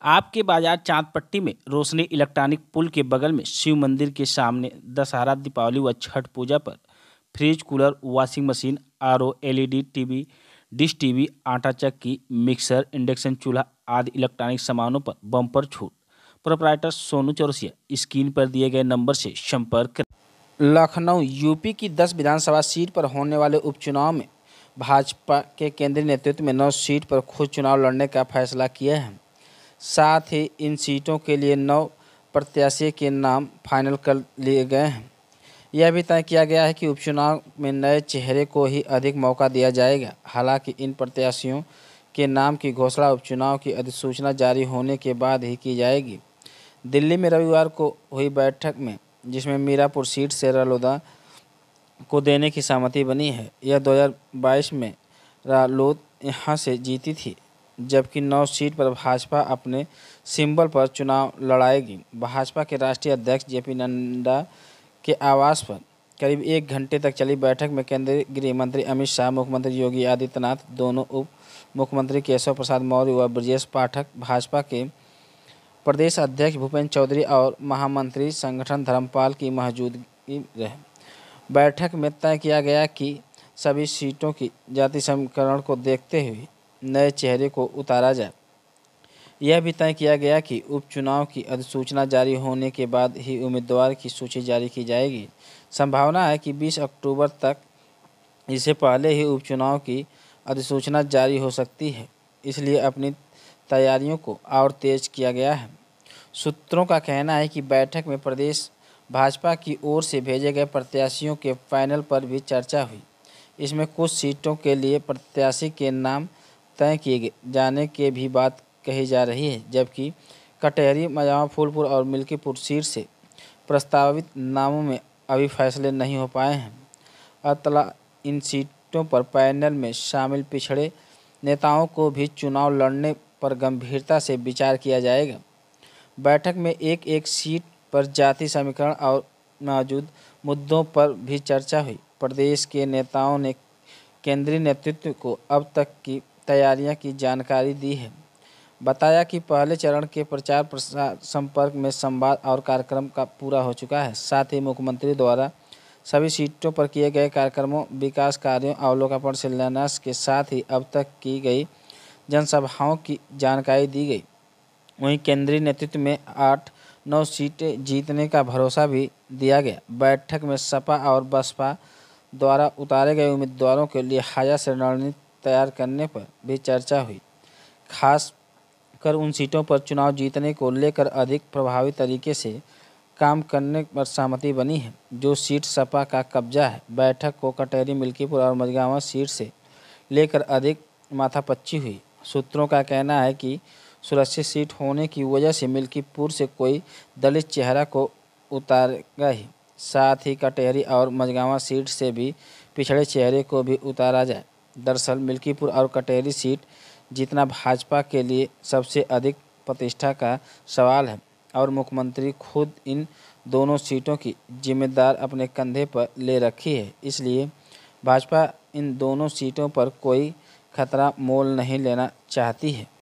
आपके बाजार चांदपट्टी में रोशनी इलेक्ट्रॉनिक पुल के बगल में शिव मंदिर के सामने दशहरा, दीपावली व छठ पूजा पर fridge, cooler, washing machine, RO, LED TV, dish TV, आटा चक्की, मिक्सर, इंडक्शन चूल्हा आदि इलेक्ट्रॉनिक सामानों पर बम्पर छूट। प्रोप्राइटर सोनू चौरसिया। स्क्रीन पर दिए गए नंबर से संपर्क करें। लखनऊ यूपी की 10 विधानसभा सीट पर होने वाले उपचुनाव में भाजपा के केंद्रीय नेतृत्व में 9 सीट पर खुद चुनाव लड़ने का फैसला किया है। साथ ही इन सीटों के लिए 9 प्रत्याशी के नाम फाइनल कर लिए गए हैं। यह भी तय किया गया है कि उपचुनाव में नए चेहरे को ही अधिक मौका दिया जाएगा। हालांकि इन प्रत्याशियों के नाम की घोषणा उपचुनाव की अधिसूचना जारी होने के बाद ही की जाएगी। दिल्ली में रविवार को हुई बैठक में, जिसमें मीरापुर सीट से रालोद को देने की सहमति बनी है। यह 2022 में रालोद यहां से जीती थी, जबकि 9 सीट पर भाजपा अपने सिंबल पर चुनाव लड़ाएगी। भाजपा के राष्ट्रीय अध्यक्ष जेपी नड्डा के आवास पर करीब 1 घंटे तक चली बैठक में केंद्रीय गृह मंत्री अमित शाह, मुख्यमंत्री योगी आदित्यनाथ, दोनों उप मुख्यमंत्री केशव प्रसाद मौर्य व ब्रजेश पाठक, भाजपा के प्रदेश अध्यक्ष भूपेंद्र चौधरी और महामंत्री संगठन धर्मपाल की मौजूदगी रहे। बैठक में तय किया गया कि सभी सीटों की जाति समीकरण को देखते हुए नए चेहरे को उतारा जाए। यह भी तय किया गया कि उपचुनाव की अधिसूचना जारी होने के बाद ही उम्मीदवार की सूची जारी की जाएगी। संभावना है कि 20 अक्टूबर तक इससे पहले ही उपचुनाव की अधिसूचना जारी हो सकती है, इसलिए अपनी तैयारियों को और तेज किया गया है। सूत्रों का कहना है कि बैठक में प्रदेश भाजपा की ओर से भेजे गए प्रत्याशियों के पैनल पर भी चर्चा हुई। इसमें कुछ सीटों के लिए प्रत्याशी के नाम तय किए जाने की भी बात कही जा रही है, जबकि कटहरी, मझगांव, फूलपुर और मिल्कीपुर सीट से प्रस्तावित नामों में अभी फैसले नहीं हो पाए हैं। अतला इन सीटों पर पैनल में शामिल पिछड़े नेताओं को भी चुनाव लड़ने पर गंभीरता से विचार किया जाएगा। बैठक में एक सीट पर जाति समीकरण और मौजूद मुद्दों पर भी चर्चा हुई। प्रदेश के नेताओं ने केंद्रीय नेतृत्व को अब तक की तैयारियां की जानकारी दी है। बताया कि पहले चरण के प्रचार प्रसार संपर्क में संवाद और कार्यक्रम का पूरा हो चुका है। साथ ही मुख्यमंत्री द्वारा सभी सीटों पर किए गए कार्यक्रमों, विकास कार्यों और लोकार्पण शिलान्यास के साथ ही अब तक की गई जनसभाओं की जानकारी दी गई। वहीं केंद्रीय नेतृत्व में 8-9 सीटें जीतने का भरोसा भी दिया गया। बैठक में सपा और बसपा द्वारा उतारे गए उम्मीदवारों के लिहाजा से रणनीति तैयार करने पर भी चर्चा हुई। खास कर उन सीटों पर चुनाव जीतने को लेकर अधिक प्रभावी तरीके से काम करने पर सहमति बनी है, जो सीट सपा का कब्जा है। बैठक को कटहरी, मिल्कीपुर और मझगांव सीट से लेकर अधिक माथापच्ची हुई। सूत्रों का कहना है कि सुरक्षित सीट होने की वजह से मिल्कीपुर से कोई दलित चेहरा को उतारेगा ही, साथ ही कटहरी और मझगांव सीट से भी पिछड़े चेहरे को भी उतारा जाए। दरअसल मिल्कीपुर और कटहरी सीट जीतना भाजपा के लिए सबसे अधिक प्रतिष्ठा का सवाल है और मुख्यमंत्री खुद इन दोनों सीटों की जिम्मेदार अपने कंधे पर ले रखी है। इसलिए भाजपा इन दोनों सीटों पर कोई खतरा मोल नहीं लेना चाहती है।